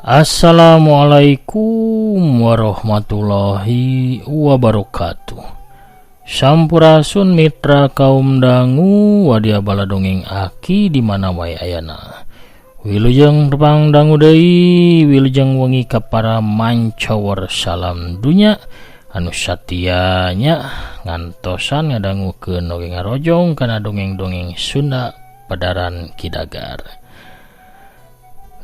Assalamualaikum warahmatullahi wabarakatuh. Sampurasun mitra kaum dangu wadia bala dongeng aki di mana wae ayana. Wilujeng tepang dangu deui, wilujeng wengi ka para mancawer salam dunya anu satianya ngantosan ngadangukeun dongeng ngarojong kana dongeng-dongeng Sunda Padaran Kidagar.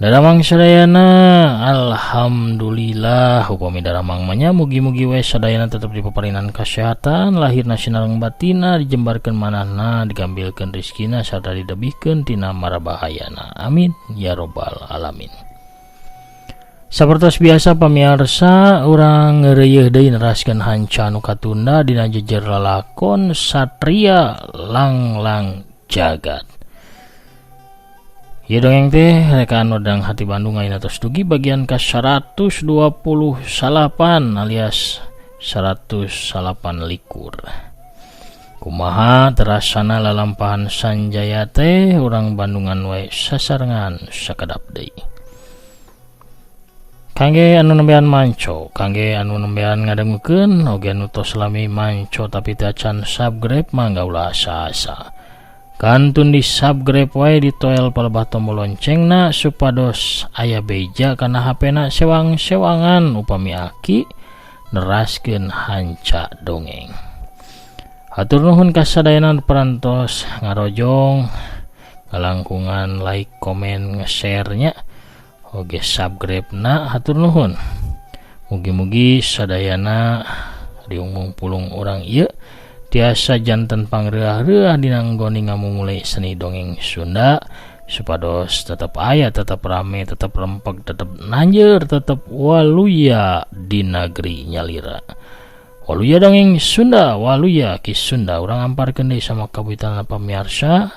Daramang sadayana alhamdulillah upami daramang manya mugi-mugi we sadayana tetep dipaparinan kesehatan lahirna sinareng batina dijembarkeun manahna digambilkeun rezekina sarta didebihkeun tina marabahayana amin ya robbal alamin. Sapertos biasa pamirsa urang ngeureuyeuh deui neraskeun hanca anu katunda dina jejer lalakon Satria Langlang Jagat. Ya dongeng teh rekaan Odang Hati Bandung ayeuna tos dugi bagian ka 128 alias 108 likur. Kumaha terasana lalampahan sanjaya teh urang Bandungan we sasarengan sakedap deui. Kangge anu nembean manco, kangge anu nembean ngadengukeun oge anu tos lami manco tapi teu acan subscribe mangga ulah asa-asa. Kantun di subscribe wae di toel palebah tombol loncengna supados aya beja kana HP-na sewang-sewangan upami aki neraskeun hanca dongeng. Hatur nuhun ka sadayana parantos ngarojong ngalangkungan like, komen, nge-share nya oge subscribe-na hatur nuhun. Mugi-mugi sadayana diungmung pulung urang ieu tiasa janten pangreah-reah dina nggoni ngamumule seni dongeng Sunda supados tetep aya, tetep rame, tetep rempeg, tetep nanjeur, tetep waluya di negeri nyalira. Waluya dongeng Sunda, waluya ki Sunda urang amparkeun deui sama kawitan pamirsa.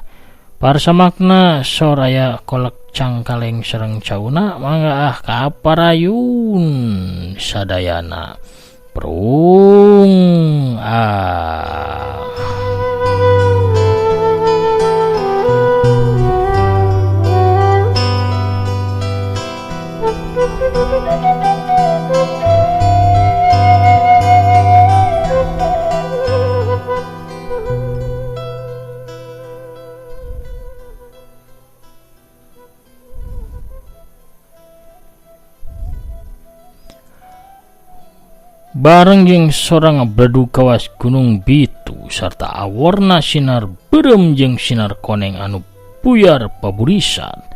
Parsa makna soraya kolek cangkaleng sareng cauna mangga kaparayun sadayana. Prung bareng jeung sorang bledu kawas Gunung Bitu sarta aworna sinar beureum jeung sinar koneng anu puyar paburisan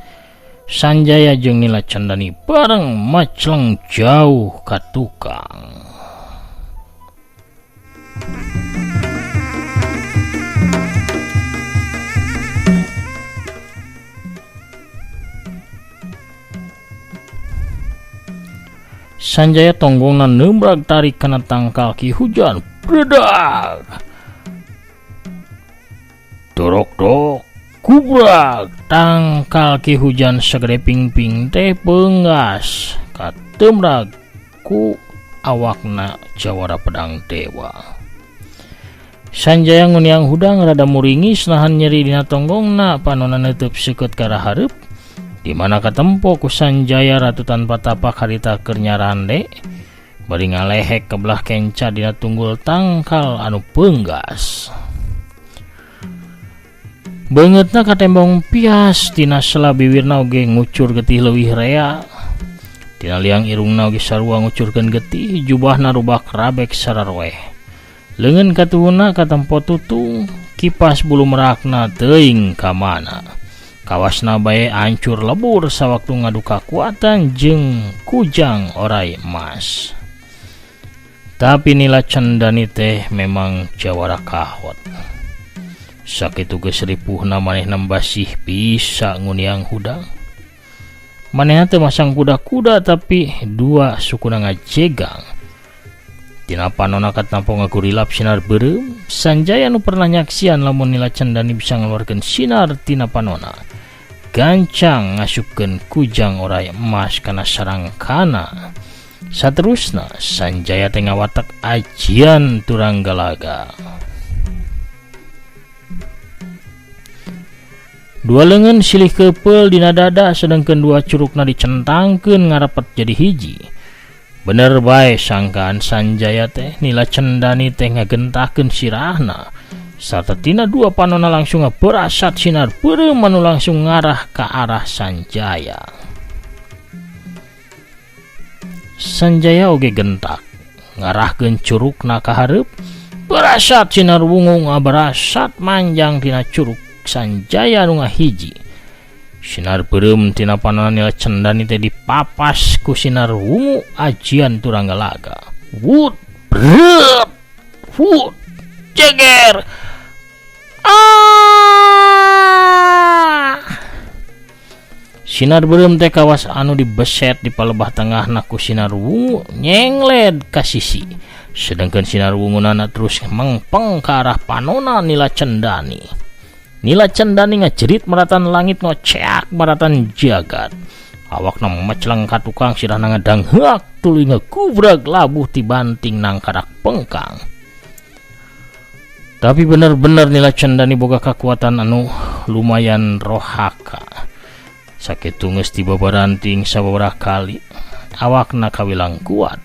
sanjaya jeung nila candani bareng macleng jauh ka tukang. Sanjaya tonggongna nembrag tarik kana tangkal Ki Hujan bredag. Dorok-dok kubrag tangkal Ki Hujan sagede pingping teh beungas katembrag ku awakna jawara pedang dewa. Sanjaya nguniang hudang rada muringis nahan nyeri dina tonggongna panonna neuteub seukeut ka rahareup. Di mana katempo ku Sanjaya ratu tanpa tapak harita keur nyarande bari ngalehek ke belah kenca dina tunggul tangkal anu peunggas. Beungeutna katembong pias tina sela bibirna oge ngucur getih leuwih rea. Tina liang irungna oge sarua ngucurkeun getih, jubahna rubak rabek sararweh. Leungeun katuhuna katempo tutung, kipas bulu merakna teuing ka mana. Kawasna bae hancur lebur sawaktu ngadu kakuatan jeung kujang orai emas. Tapi nila cendani teh memang jawara kahot. Sakitu geus ripuhna manehna basih bisa nguniang hudang. Manehna teh masang kuda-kuda tapi dua sukuna ngajegang. Tina panonna kat nampo ngagurilap sinar beureum, Sanjaya nu pernah nyaksian lamun nila cendani bisa ngeluarkeun sinar tina panonna. Gancang ngasupkeun kujang oray emas kana sarangkana. Saterusna Sanjaya teh ngawatak ajian Turanggalaga. Dua leungeun silih keupel dina dada sedengkeun dua curugna dicentangkeun ngarepet jadi hiji. Bener bae sangkaan Sanjaya teh nila cendani teh ngagentahkeun sirahna. Sarta tina dua panonna langsung ngaberasat sinar beureum anu langsung ngarah ka arah Sanjaya. Sanjaya oge gentak ngarahkeun curugna ka hareup, berasat sinar wungu ngaberasat manjang tina curug Sanjaya nu ngahiji. Sinar beureum tina panonna nila cendani teh dipapas ku sinar wungu ajian Turanggalaga. Wut brep wut jeger. Sinar beureum teh kawas anu dibeset di palebah tengahna ku sinar wungu nyengled ka sisi. Sedengkeun sinar wungunana terus mengpeng ka arah panonna nila cendani. Nila cendani ngajerit maratan langit ngoceak maratan jagat. Awakna memecleng ka tukang sirahna ngadangheuk tuluy ngagubrak labuh ti banting nang kadak pengkang. Tapi bener-bener nila cendani boga kekuatan anu lumayan rohaka. Sakitu geus dibabaranting sababaraha kali awakna kawilang kuat.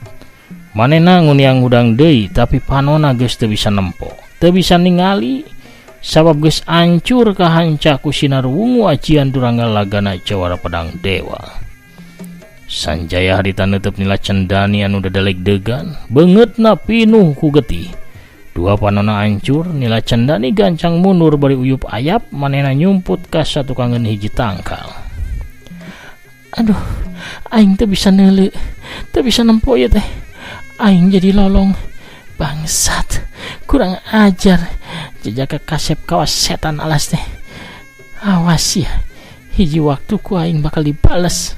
Manehna nguniang hudang deui tapi panonna geus teu bisa nempo, teu bisa ningali sabab geus ancur kahanca ku sinar wungu ajian Turanggalaga jawara pedang dewa. Sanjaya harita neuteub nila cendani anu dadaleg degan, beungeutna pinuh ku getih. Dua panonna ancur, nila cendani gancang mundur bari uyup ayap, manehna nyumput ka satukangeun hiji tangkal. Aduh, aing teu bisa neuleu, teu bisa nempo ieu teh. Aing jadi lolong. Bangsat, kurang ajar. Jejaka kasep kawas setan alas teh. Awas ya, hiji waktu ku aing bakal dibales.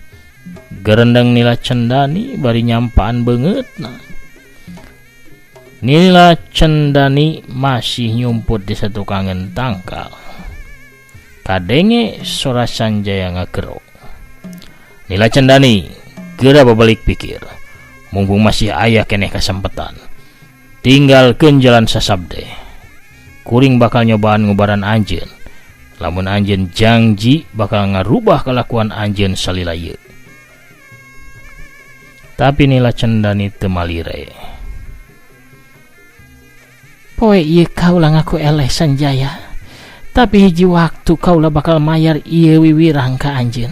Gerendeng nila cendani bari nyampaan beungeutna. Nila cendani masih nyumput di satukangeun tangkal. Kadenge sora Sanjaya ngagero. Nila cendani geura babalik pikir, mumpung masih aya keneh kasempetan. Tinggalkeun jalan sasabde. Kuring bakal nyobaan ngubaran anjeun. Lamun anjeun janji bakal ngarubah kelakuan anjeun salila ieu. Tapi nila cendani teu malire. Poe ieu kaulah ngaku eleh Sanjaya. Tapi hiji waktu kaulah bakal mayar ieu wiwirang ka anjeun.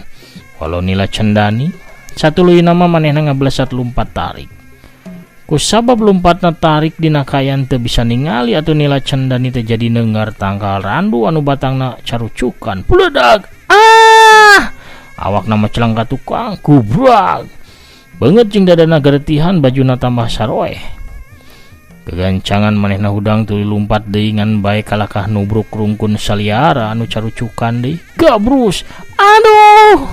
Walau nila cendani satuluy nama manehna ngablesat lumpat tarik. Ku sabab lumpatna tarik dina kayan teu bisa ningali atuh nila cendani teh jadi neungar tangkal randu anu batangna carucukan. Puledag. Awakna meceleng ka tukang kubrak. Beungeut jeung dadana garetihan bajuna tambah saroeh. Kegancangan manehna hudang tuluy lumpat deui ngan bae kalakah nubruk rungkun saliara anu carucukan deui. Gabrus. Aduh.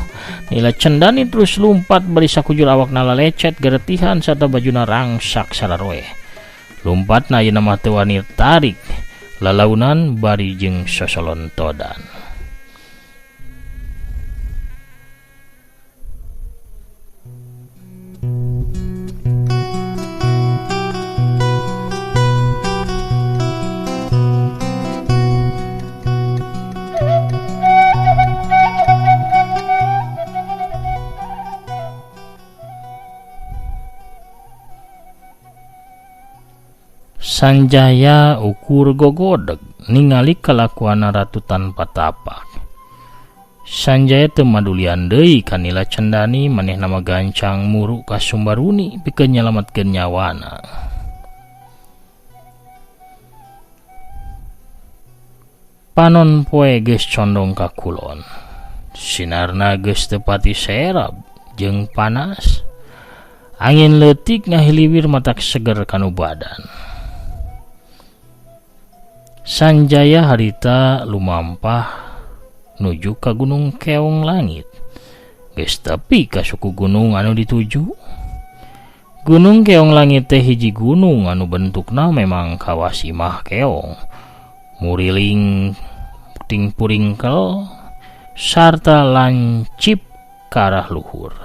Nila cendani terus lumpat bari sakujur awakna lalecet garetihan sarta bajuna rangsak sararoeh. Lumpatna ayeuna mah teu wani tarik. Lalaunan bari jeung sosolontodan. Sanjaya ukur gogodeg ningali kalakuan ratu tanpa tapak. Sanjaya teu madulian deui ka nila cendani manehna mah gancang muru ka Sumbaruni pikeun nyalametkeun nyawana. Panon poe geus condong ka kulon. Sinarna geus teu pati serab jeung panas. Angin leutik ngahiliwir matak seger kanu badan. Sanjaya harita lumampah nuju ka Gunung Keong Langit. Geus tepi ka suku gunung anu dituju. Gunung Keong Langit teh hiji gunung anu bentukna memang kawas imah keong, muriling puting puringkel sarta lancip ka arah luhur.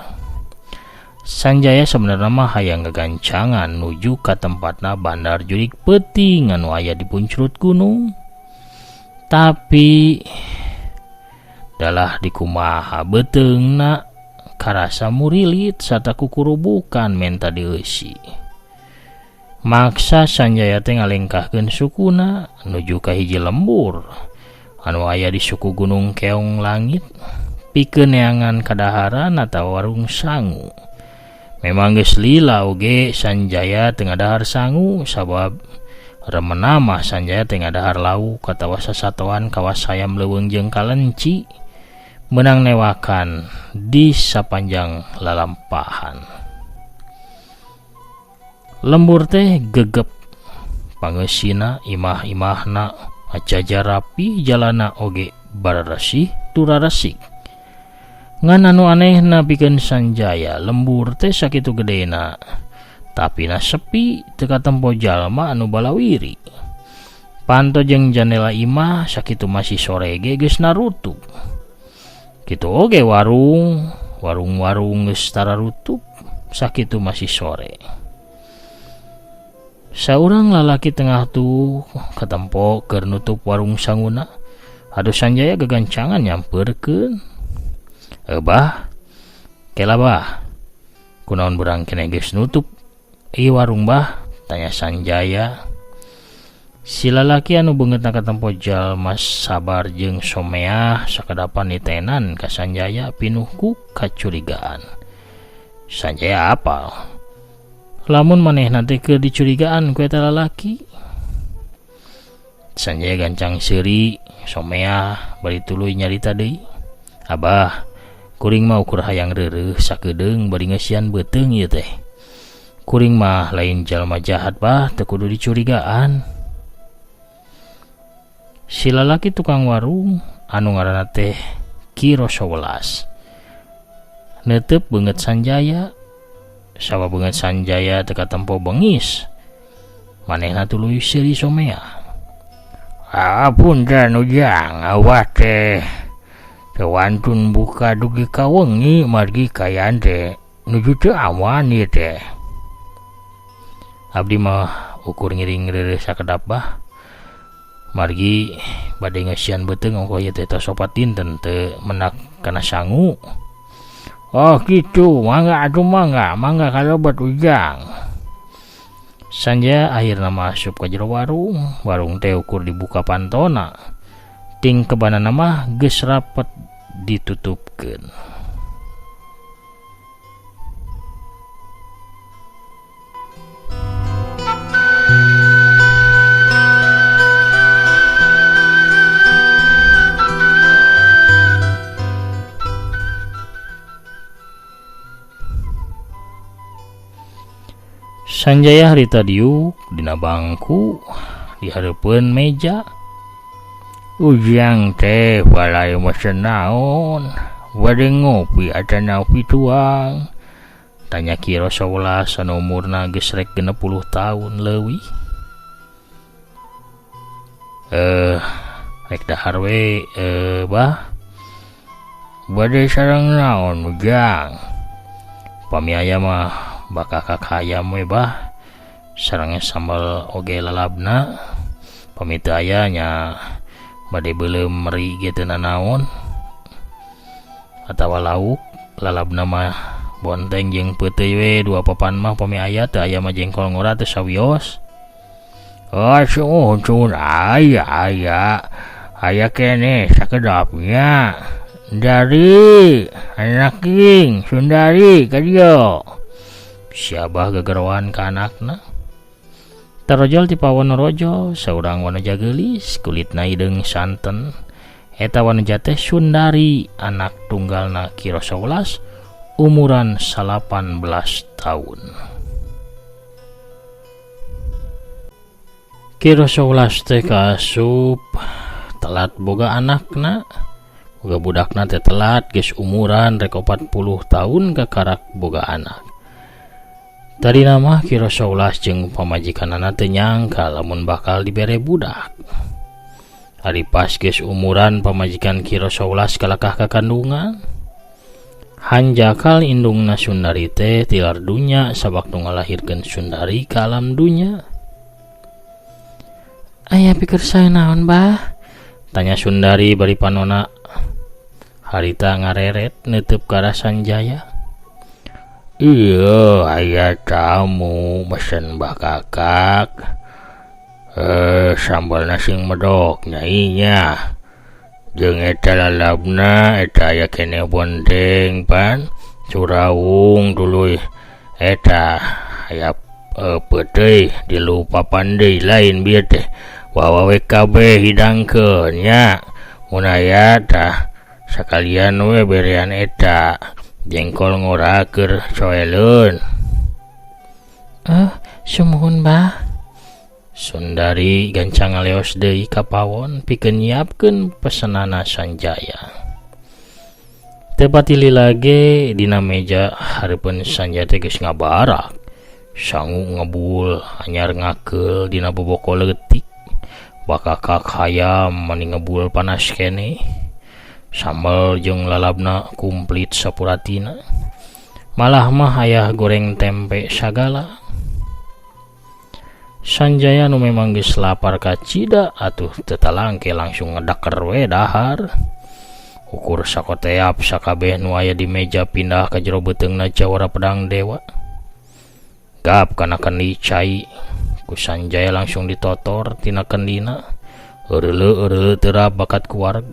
Sanjaya sebenarnya mah hayang gagancangan nuju ka tempatna Bandar Jurik Peuting anu aya di punclut gunung. Tapi dalah dikumaha beteungna karasa murilit sarta kukurubukan menta dieusi. Maksa Sanjaya teh ngalengkahkeun sukuna nuju ka hiji lembur anu aya di suku Gunung Keong Langit pikeun neangan kadaharan atawa warung sangu. Memang geus lila oge Sanjaya teu ngadahar sangu sabab remenna mah Sanjaya teu ngadahar lauk atawa sasatoan kawas hayam leuweung jeung kalenci menang newakan di sapanjang lalampahan. Lembur teh gegep pangeusina imah-imahna ajajar rapi jalana oge bararesih turaresik. Ngan anu anehna pikeun Sanjaya lembur teh sakitu gedena tapi na sepi teu katempo jalma anu balawiri. Panto jeung jandela imah sakitu masih sore ge geus narutuk. Kitu oge warung-warung geus tararutuk sakitu masih sore. Saurang lalaki tengah tuh katempo keur nutup warung sanguna. Adu Sanjaya gagancangan nyamperkeun. Bah, kela bah, kunaon berang kene geus nutup ieu warung bah? Tanya Sanjaya. Si lalaki anu beungeutna katempo jalma sabar jeung someah sakadapan nitenan ka Sanjaya pinuh ku kacurigaan. Sanjaya apal lamun manehna teh keur dicurigaan ku eta lalaki. Sanjaya gancang seuri someah bari tuluy nyarita deui. Abah, kuring mah ukur hayang reureuh sakedeung bari ngeusian beuteung ieu teh. Kuring mah lain jalma jahat bah teu kudu dicurigaan. Si lalaki tukang warung anu ngaranna teh Kiro 11 neuteup beungeut Sanjaya. Sawa beungeut Sanjaya teu katempo beungis manehna tuluy seuri someah. Apunten ujang, awah teh wantun buka dugi ka wengi margi kayan teh nuju teu awan ieu teh. Abdi mah ukur ngiring reureuh sakedap bah margi bade ngeusian beuteung ongko ieu teh tos opat dinten teu menak kana sangu. Oh kitu, mangga atuh mangga kalebet ujang. Sanjaya akhirna masuk ka jero warung teh ukur dibuka pantona. Ting kebanana mah geus rapet ditutupkeun. Sanjaya harita diuk dina bangku di hareupeun meja. Ujang teh balai mesen naon? Bade ngopi atanaw pituang? Tanya Kiro 11 anu umurna geus rek 60 tahun leuwih. Rek dahar we bah. Bade sareng naon ujang? Pamiaya mah bakakak hayam we bah. Sareng sambal oge lalabna. Pamiti aya nya bade beuleum meri ge teu nanaon atawa lauk lalabna mah bonteng jeung peuteuy we dua papan mah pami aya teu aya mah jengkol ngora teu sawios. Oh sun aya kene sakedapnya dari anak king Sundari ka dieu. Siabah gegerowan ka anakna. Tarojol ti pawon rojol saurang wanaja geulis kulitna hideung santen. Eta wanaja teh Sundari anak tunggalna Kiro 11 umuran 18 tahun. Ki11 teh kaasup telat boga anakna, boga budakna teh telat geus umuran rek 40 tahun kakarak boga anak. Tadi nama Ki11 jeung pamajikanana teu nyangka lamun bakal dibere budak. Hari pas geus umuran pamajikan Ki11 kalakah ka kandungan. Hanjakal indungna Sundari teh tilar dunya sabak nu ngalahirkeun Sundari ka alam dunya. "Aya pikir saya naon, Bah?" tanya Sundari bari panona. Harita ngareret neuteub ka Sanjaya. "Iya, aya tamu mesen Bah Kakak. Sambal nasi medok nyai nya. Jeung eta lalabna eta aya kene bondeng pan curawung dulu eta aya peuteuy dilupapan deui lain bieu teh wawawe kabeh hidangkeun nya. Mun aya tah sakalian we berean eta jengkol ngora keur coeleun." "Sumuhun, Bah." Sundari gancang ngaleos deui ka pawon pikeun nyiapkeun pesenana Sanjaya. Teu pati lila ge dina meja hareupeun Sanjaya teh geus ngabarak. Sangu ngebul anyar ngakeul dina boboko leutik. Bakakak hayam mani ngebul panas kene. Sambal jeung lalabna kumplit sapuratina. Malah mah aya goreng tempe sagala. Sanjaya nu memang geus lapar ka cida atuh teu talangke langsung ngedaker we dahar. Ukur sakoteap sakabeh nu aya di meja pindah ka jero beuteungna jawara pedang dewa. Gap kana kendi cai ku Sanjaya langsung ditotor tina kendina. Eureuleu teurap bakat kuareg.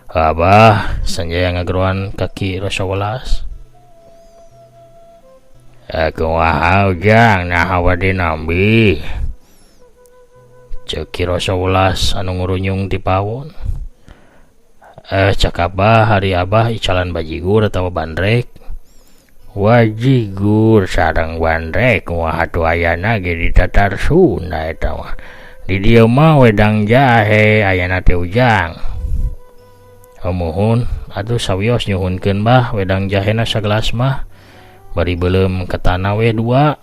"Abah," Sanjaya ngageroan ka Ki11. "Kumaha ujang naha wade nambi?" ceuk Ki11 anu ngurunyung ti pawon. Cak Abah hari Abah icalan bajigur atawa bandrek." "Wajigur sareng bandrek kumaha tu ayana ge di tatar Sunda eta mah. Di dieu mah wedang jahe ayana teh ujang." "Muhun atuh sawios nyuhunkeun Bah wedang jahena sagelas mah. Bari beuleum ketana we 2.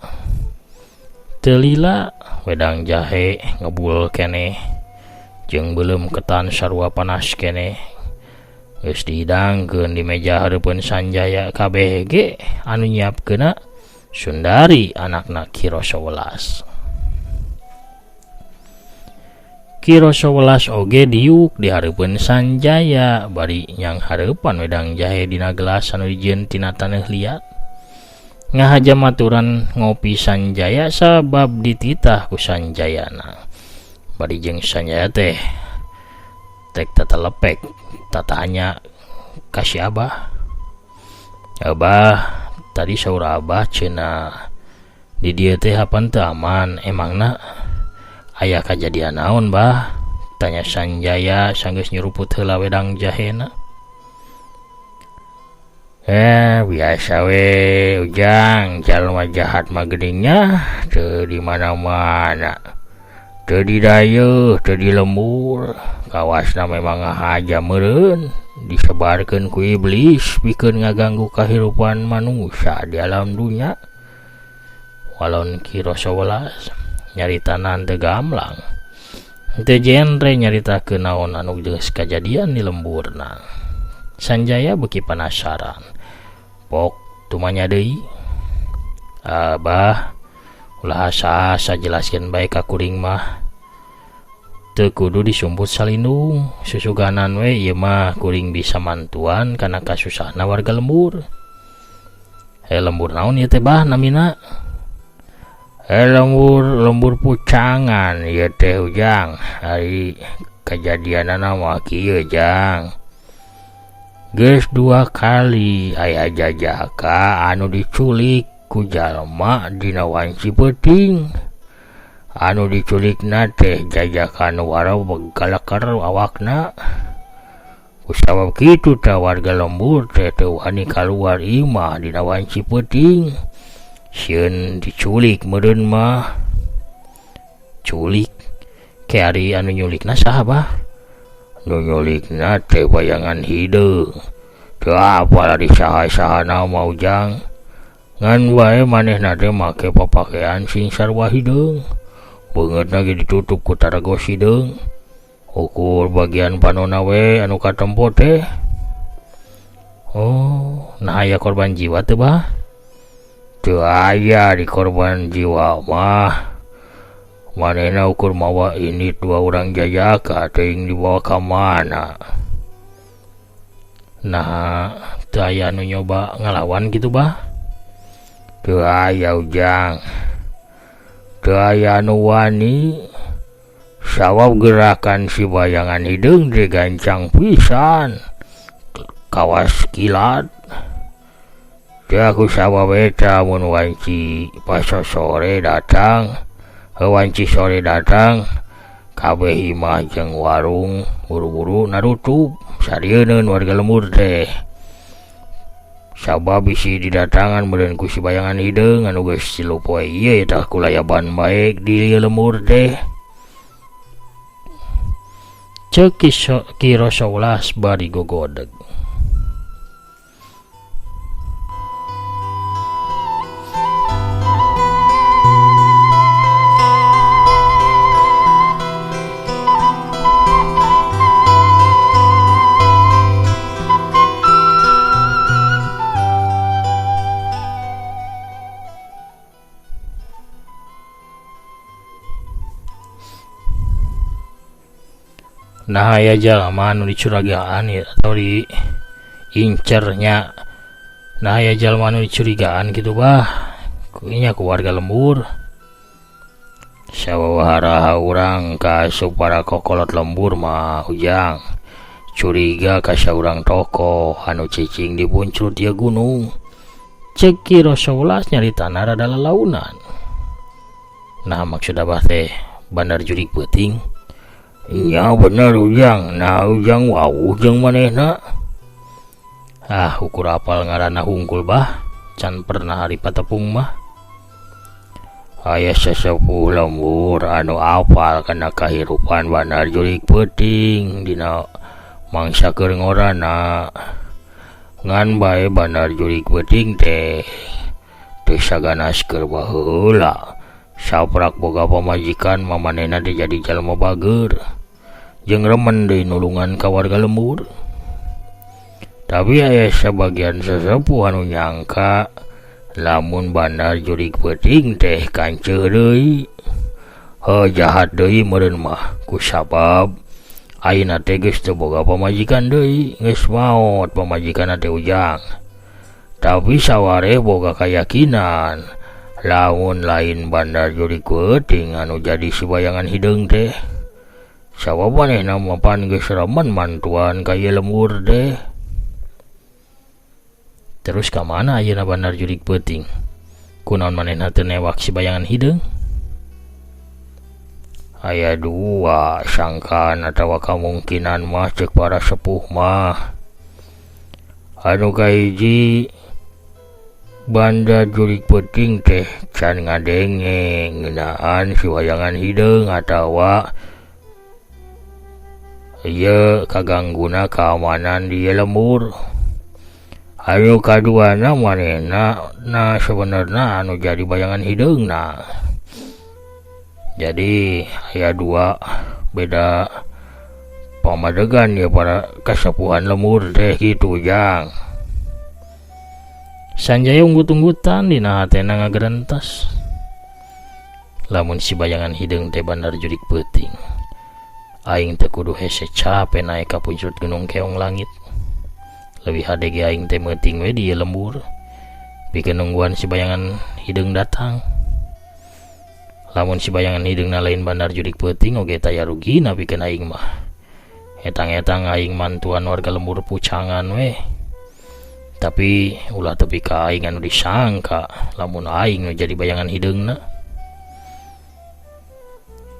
Teu lila wedang jahe ngebul kene jeung beuleum ketan sarua panas kene. Geus dihidangkeun di meja hareupeun Sanjaya kabeh ge anu nyiapkeunna Sundari anakna Ki11. Ki11 oge diuk di hareupeun Sanjaya bari nyang hareupan wedang jahe dina gelas anu dijieun tina taneuh liat. Ngahajam aturan ngopi Sanjaya sabab dititah ku Sanjayana. Bari jeung Sanjaya teh tek tatalepek tatanya kasih Abah. "Abah, tadi saur Abah cenah di dieu teh hapan teu aman, emangna aya kajadian naon, Bah?" tanya Sanjaya sanggeus nyuruput heula wedang jahena. Biasa we ujang, jalma jahat mah gedingnya teu di mana-mana. Teu di dayeuh, teu di lembur. Kawasna memang ngahaja meureun, disebarkeun ku iblis pikeun ngaganggu kahirupan manusia di alam dunya. Walon Ki11 nyaritanan teu gamblang. Teu genre nyaritakeun naon anu geus kajadian di lemburna. Sanjaya beuki penasaran. Pok tumanya deui. "Abah, ulah asa jelaskeun bae ka kuring mah. Teu kudu disumput salindung. Susuganan we ieu mah kuring bisa mantuan kana kasusahna warga lembur." "Lembur naon ieu teh Bah namina?" Lembur pucangan ieu teh ujang. Hari kajadianana mah kieu jang. Geus 2 kali aya jajaka anu diculik ku jalma dina wanci peuting. Anu diculikna teh jajaka nu wara begalakar awakna. Kusabab kitu ta warga lembur teh teu wani kaluar imah dina wanci peuting. Sieun diculik meureun mah. Culik ke ari anu nyulikna saha bah? Nu nyulikna teh bayangan hideung. Teu apa di saha-sahana mah Ujang. Ngan wae manehna teh make papakean sing sarua hideung. Beungeutna ge ditutup ku taragos hideung. Ukur bagian panonna we anu katempo teh. Oh, nah aya korban jiwa teu bah? Teu aya di korban jiwa mah. Manehna ukur mawa ini 2 orang jajaka teuing dibawa ka mana. Nah, teu aya anu nyoba ngalawan kitu bah? Teu aya Ujang. Teu aya anu wani. Sabab gerakan si bayangan hideung teh gancang pisan. Kawas kilat. Teh aku sabab eta mun wanci pas sore datang. Wanci sore datang. Kabeh imah jeung warung buru-buru narutup. Sarieun warga lembur teh. Sabab bisi didatangan meureun ku si bayangan hideung anu geus 3 poe ieu tah kulayaban baik di lembur teh. Ceuk Ki Rasulullah bari gogodeg. Nah aya jalma anu dicurigaan atau diincernya. Nah aya jalma anu dicurigaan gitu bah. Kuinya ku warga lembur. Sawahara urang ka supara kokolot lembur mah Ujang. Curiga ka saurang tokoh anu cicing di puncul tieu gunung. Ceuk Ki Rasulullah nyaritana rada lalaunan. Nah maksud abah teh Bandar Jurik Peuting. Iya bener Ujang. Nah Ujang wau jeung manehna. Ukur apal ngaranna hungkul bah. Can pernah hari patepung mah. Aya sesepuh lembur anu apal kana kahirupan Bandar Jurik Peuting dina mangsa keur ngorana. Ngan bae Bandar Jurik Peuting teh teu saganas keur baheula. Saprak boga pamajikan mamanehna teh jadi jalma bageur. Jeung remen deui nulungan ka warga lembur. Tapi aya sebagian sesepuh anu nyangka lamun Bandar Jurik Peuting teh kanceuh deui. Jahat deui meureun mah kusabab ayeuna teh geus teu boga pamajikan deui, geus maot pamajikanna teh Ujang. Tapi saware boga kayakinan lamun lain Bandar Jurik Peuting anu jadi si bayangan hideung teh. Sabab manehna mapan geus remen mantuan ka ieu lembur teh. Terus ka mana ayeuna Bandar Jurik Peuting? Kunaon manehna teu newak si bayangan hideung? Aya 2 sangkaan atawa kemungkinan mah ceuk para sepuh mah. Anu kahiji Bandar Jurik Peuting teh can ngadenge ngeunaan si bayangan hideung atawa ieu kagangguna keamanan di lembur. Anu kaduana manehna sebenarnya anu jadi bayangan hideungna. Jadi aya 2 beda pamadegan ya para kasepuhan lembur teh kitu Jang. Sanjaya unggut-unggutan dina hatena ngagerentas. Lamun si bayangan hideung teh Bandar Jurik Peuting. Aing teh kudu hese capek naik ka puncak gunung keong langit. Lebih hade ge aing teh meuting we di lembur. Pikeun nungguan si bayangan hideung datang. Lamun si bayangan hideungna lain Bandar Jurik Peuting oge taya rugina pikeun aing mah. Etang-etang aing mantuan warga lembur pucangan we. Tapi ulah tepi ka aing anu disangka lamun aing nu jadi bayangan hideungna.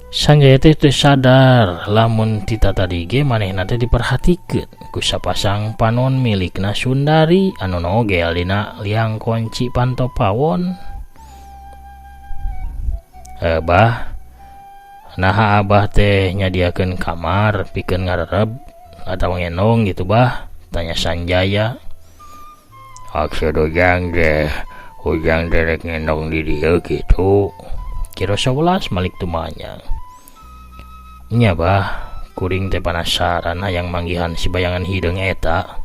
Sanjaya teh sadar lamun tita tadi ge manehna teh diperhatikeun ku sapasang panon milikna Sundari anu nogel dina liang kunci Pantopawon. Abah naha abah teh nyadiakeun kamar pikeun ngarereb atawa ngenong gitu bah, tanya Sanjaya. Maksud Ujang derek ngenong di dieu gitu. Kira 11 malik tumanya. Nya bah, kuring teh penasaran hayang manggihan si bayangan hideung eta.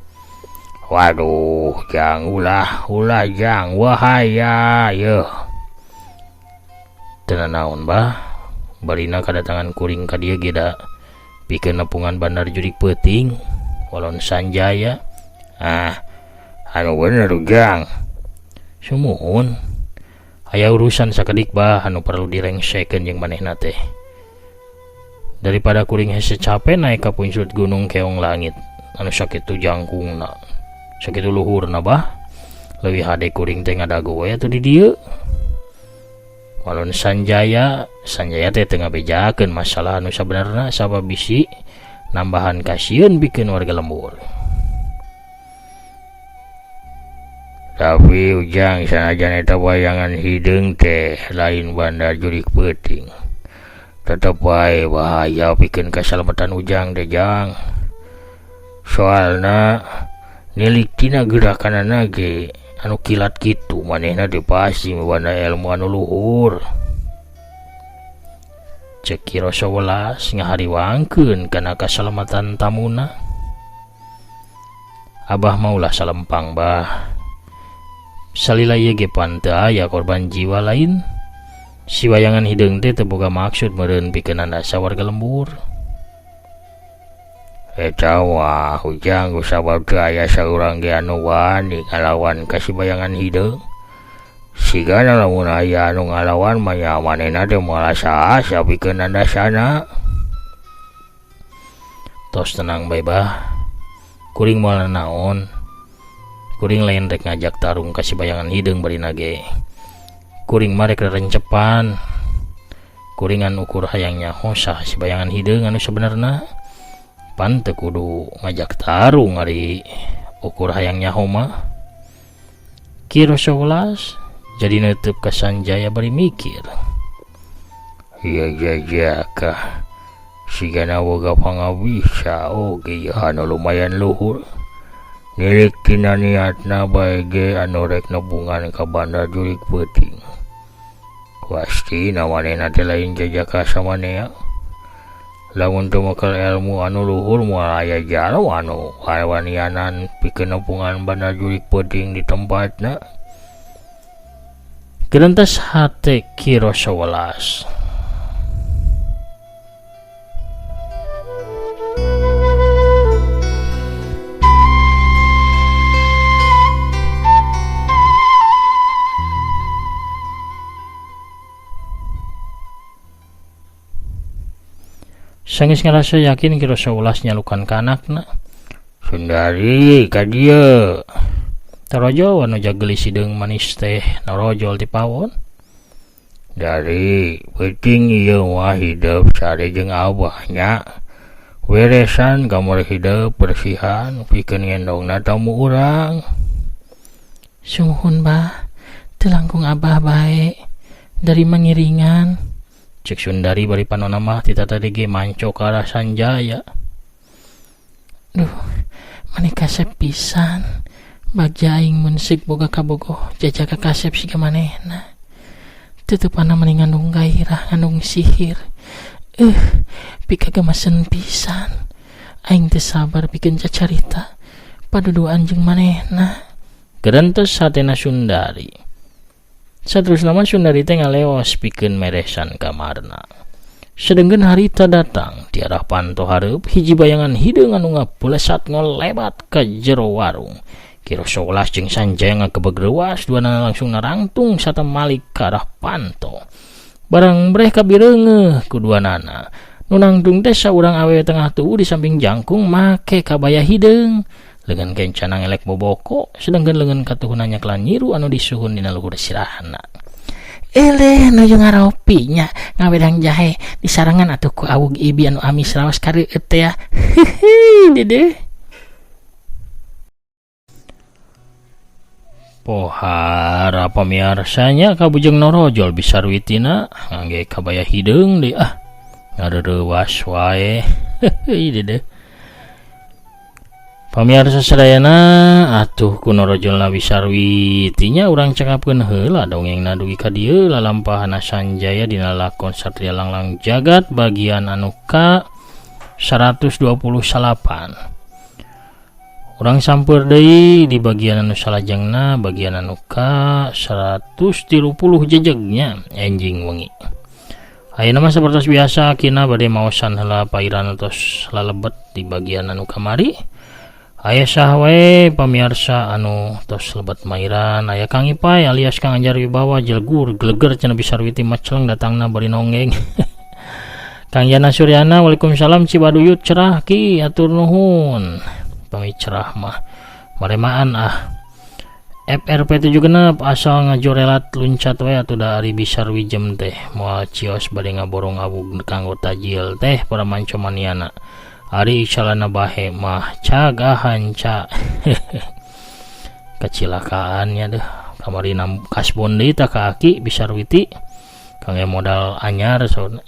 Waduh, jang ulah jang wahaya yeuh. Teu naon bah, barina kadatangan kuring ka dieu ge da pikeun nepungan bandar jurik peuting. Walon Sanjaya, anu bener Ujang. Sumuhun. Aya urusan sakedik bah anu perlu direngsekeun jeung manehna teh. Daripada kuring hese capek naik ka puncak gunung keong langit anu sakitu jangkungna sakitu luhurna bah, leuwih hade kuring teh ngadago we atuh di dieu. Walon Sanjaya teh teu ngabejakeun masalah anu sabenerna sabab bisi nambahan kasieun bikin warga lembur. Tapi Ujang sanajan eta bayangan hideung teh lain bandar jurik peuting, tetep wae bahaya pikeun kasalamatan Ujang deh Jang. Soalna nilik tina gerakanana ge anu kilat kitu manehna teh pasti miwanda ilmu anu luhur. Cek Kiro 11 ngahariwangkeun kana kasalamatan tamuna. Abah maulah salempang bah. Salila ieu ge panteu aya korban jiwa lain. Si bayangan hideung teh teu boga maksud meureun pikeun andasa warga lembur. Eta wah Ujang sabab teu aya saurang ge anu wani ngalawan ka si bayangan hideung. Sigana lamun aya anu ngalawan mah nya manehna teh moal asa-asa pikeun andasana. Tos tenang bae bah. Kuring moal naon? Kuring lain rek ngajak tarung ka si bayangan hideung barina ge. Kuring mah rek rerencepan. Kuringan ukur hayang nyaho sah si bayangan hideung anu sabenerna. Pan teu kudu ngajak tarung ari ukur hayang nyaho mah. Kiro 11 jadi neuteub ka Sanjaya bari mikir. Iya kah sigana boga pangabisa oge anu lumayan luhur. Nilik tina niatna bae ge anu rek nebungan ka bandar jurik peuting. Pasti manehna teh lain jajaka samanea. Lamun teu mokel ilmu anu luhur moal aya jalo anu wanianan pikeun nepungan bandar jurik peuting di tempatna. Kerentas hate Kiro 11. Sanggeus ngarasa yakin Kiro 11 nyalukan ka anakna. Sundari ka dieu. Tarojo anu jagelis hideung manis teh narojol ti pawon. Dari peuting ieu mah hidup sare jeung abahnya. Weresan kamar hidup bersihan pikeun ngendongna tamu urang. Sumuhun bah, teu langkung abah bae dari mangiringan. Cek Sundari bari panonna mah ti tata ge manco ka arah Sanjaya. Duh, maneh kasep pisan. Bagja aing mun sik boga kabogoh jajaga kasep siga manehna. Tetepana mani ngandung gairah, ngandung sihir. Pika gemasen pisan. Aing teu sabar pikeun cacarita paduduan jeung manehna. Gerentos hatena Sundari. Saterusna mah Sundari teh ngaleos pikeun meresan kamarna. Sedengkeun harita datang di arah panto hareup hiji bayangan hideung anu ngapulesat ngolebat ka jero warung. Kiro 11 jeung Sanjaya ngakebeg reuas duana langsung narangtung sarta malik ka arah panto. Barang breh kabireungeuh kuduanana. Nu nangtung teh saurang awewe tengah tubuh di samping jangkung make kabaya hideung. Leungeun kencana ngelek boboko sedengkeun leungeun katuhunna nyakelan nyiru anu disuhun dina luhur sirahna. eleh nuju ngaropinya ngawedang jahe di sarangan atuh ku awug ibi anu amis raos kareueut teh ya. Dede pohara pamiarsanya kabujeng norojol bisarwitina ngangge kabaya hideung deui ngareurewas wae. Dede pamirsa sadayana atuh kunorojolna Wisarwitinya urang cakapkeun heula dongengna dugi ka dieu lalampahan Sanjaya dina lakon Satria Langlang Jagat bagian anu ka 128. Urang sampeur deui di bagian anu salajengna bagian anu ka 130 jejegnya enjing wengi. Ayeuna mah sapertos biasa kina bade maosan heula pairan tos lalebet di bagian anu kamari. Aya saha pamirsa anu tos lebat mairan aya Kang Ipay alias Kang Anjar Wibawa jelgur gleger cenah Bisarwiti maceleng datangna bari nonggeng. Kang Yana Suryana Waalaikumsalam Cibaduyut cerah ki atur nuhun pami cerah mah maremaan FRP 76 asal ngajorelat luncat we atuh da ari Bisarwijem teh moal cios bade ngaborong abug kanggo tajil teh para mancomaniana. Ari calana bahe mah cagahan ca. Kecilakaannya deh kamari kasbon deui ta ka aki Bisarwiti kangge modal anyar saudna.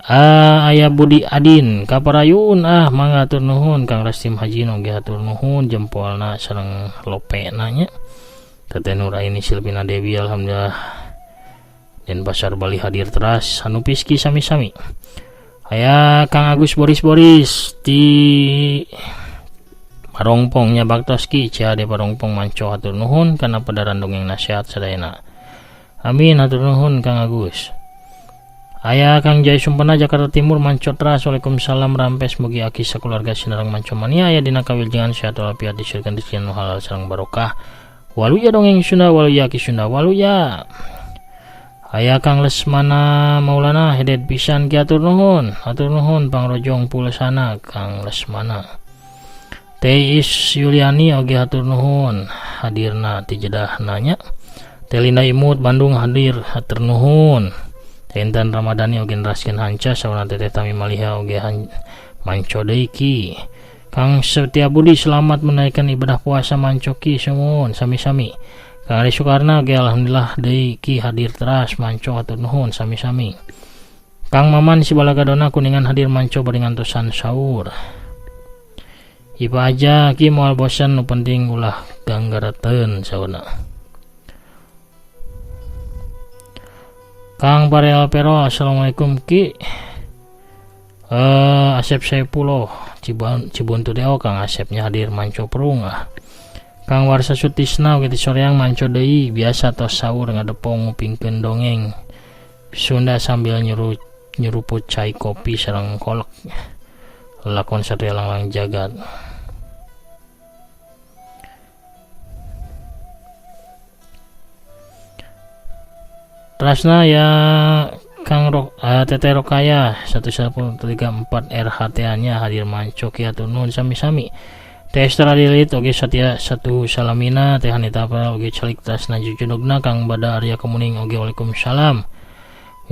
Aya Budi Adin kaparayun mangga atur nuhun Kang Rastim Haji oge atur nuhun jempolna sareng lopena nya. Teteh Nuraini Silvina Dewi alhamdulillah dan Pasar Bali hadir teras anu piski sami-sami. Aya Kang Agus Boris di Parongpongnya Baktoski Ciade Parongpong manco atur nuhun kana pedaran dongeng nasihat sadayana. Amin atur nuhun Kang Agus. Aya Kang Jai Sumpena Jakarta Timur manco teras Waalaikumsalam rampes mugi aki sakeluarga sinareng manco mania aya dina kawiljengan sehat walafiat disieun rezeki anu halal sareng barokah. Waluya dongeng Sunda waluya ki Sunda waluya. Aya Kang Lesmana Maulana hedet pisan ki atur nuhun pangrojong pulsana Kang Lesmana. Teis Yuliani oge atur nuhun hadirna ti Jeddah nanya. Telinda Imut Bandung hadir atur nuhun. Intan Ramadhani oge neraskeun hanca sauna Teteh Tami Maliha oge manco deui ki. Kang Setia Budi selamat menaikkan ibadah puasa manco ki sumuhun sami-sami. Kang Ari Sukarna oge alhamdulillah deui ki hadir teras manco atur nuhun sami-sami. Kang Maman Sibalagadona Kuningan hadir manco bari ngantosan saur. Ipa aja ki moal bosan nu penting ulah ganggarateun sauna. Kang Barel Pero assalamualaikum ki. Asep Saipullah Cibuntu Deo Kang Asepnya hadir manco perung Kang Warsa Sutisna gitu soreang manco deui biasa tos saur ngadepong ngupingkeun dongeng Sunda sambil nyeruput cai kopi sareng kolak lakon Satria Langlang Jagat. Terasna ya Kang Teteh Rokaya 1134 RHTA-nya hadir manco ki atur nuhun sami-sami. Teh Stradilit oge Satya satu salamina Teh Hanita Pra oge calik tasna jujunugna Kang Bada Arya Kemuning oge Waalaikumsalam.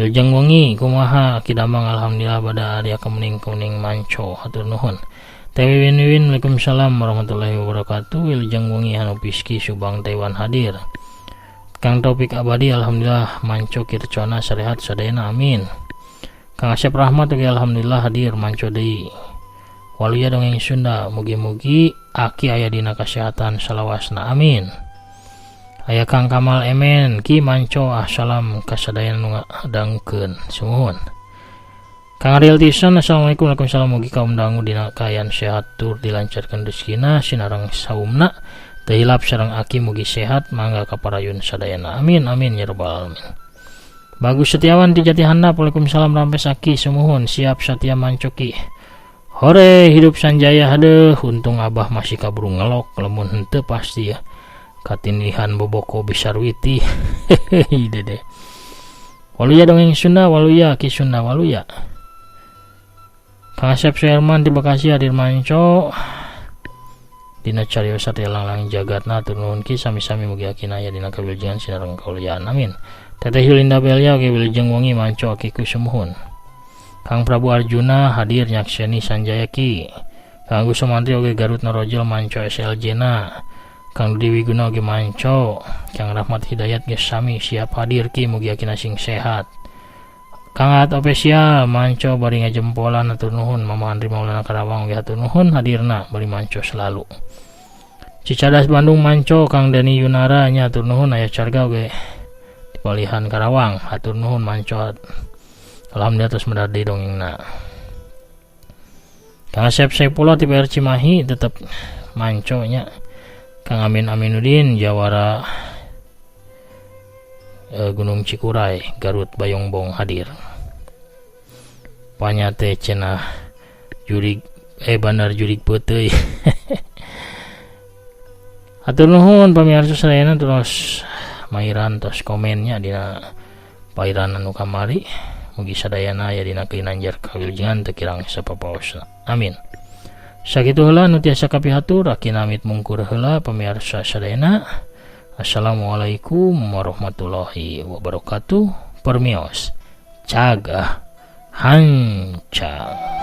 Wilujeng wengi kumaha kidamang alhamdulillah Bada Arya Kemuning manco atur nuhun. Teh Wiwin Waalaikumsalam warahmatullahi wabarakatuh. Wilujeng wengi anu piski Subang Taiwan hadir. Kang Taufik Abadi alhamdulillah manco kircona sarehat sadayana amin. Kang Asep Rahmat oge alhamdulillah hadir manco deui. Waluya dongeng Sunda mugi-mugi aki aya dina kasehatan salawasna amin. Aya Kang Kamal Emen ki manco salam kasadayana nu ngadangkeun sumuhun. Kang Ariel Tison assalamualaikum waalaikumsalam mugi kaum dangu dina kaayaan sehat tur dilancarkeun rezekina sinareng saumna. Tehilap sareng aki mugi sehat mangga kaparayun sadayana amin amin ya rabbal alamin. Bagus Setiawan di Jati Handap Waalaikumsalam rampes aki sumuhun siap Satya mancoki. Hore hidup sanjaya hadeuh untung abah masih kaburu ngelok lamun henteu pasti ya katinihan boboko Bisarwiti. Dede waluya dongeng Sunda waluya ki Sunda waluya. Kang Asep Suherman di Bekasi hadir manco dina cariyos Satria Langlang Jagatna atur nuhun ki sami-sami mugi akinaya dina kawilujengan sinareng kaulian amin. Teteh Yulinda Belia oge wilujeng wengi manco kiku sumuhun. Kang Prabu Arjuna hadir nyakseni Sanjayaki. Kang Agus Sumantri oge Garut Norojol manco SLJ na. Kang Dudi Wiguna oge manco. Kang Rahmat Hidayat ge sami siap hadir ki mugi akina sing sehat. Kang At Official manco bari ngajempolan hatur nuhun. Mama Andri Maulana Karawang oge hatur nuhun hadirna bari manco selalu. Cicadas Bandung manco Kang Dani Yunara nya hatur nuhun aya carga oge Palihan Karawang hatur nuhun manco. Alhamdulillah terus mendardi dongengna. Kang Asep Saipullah ti PR Cimahi tetep manco nya. Kang Amin Aminuddin Jawara Gunung Cikuray Garut Bayongbong hadir. Panyate cenah jurig bandar jurig peuteuy. Hatur nuhun pamirsa sadayana terus mairan tos komennya dina pairan anu kamari. Mugi sadayana aya dina kinanjar kawilujengan teu kirang sapapaosna. Amin. Sakitu heula anu tiasa kapihatur aki namit mungkur heula pamirsa sadayana. Assalamualaikum warahmatullahi wabarakatuh. Permios. Cagah hancang.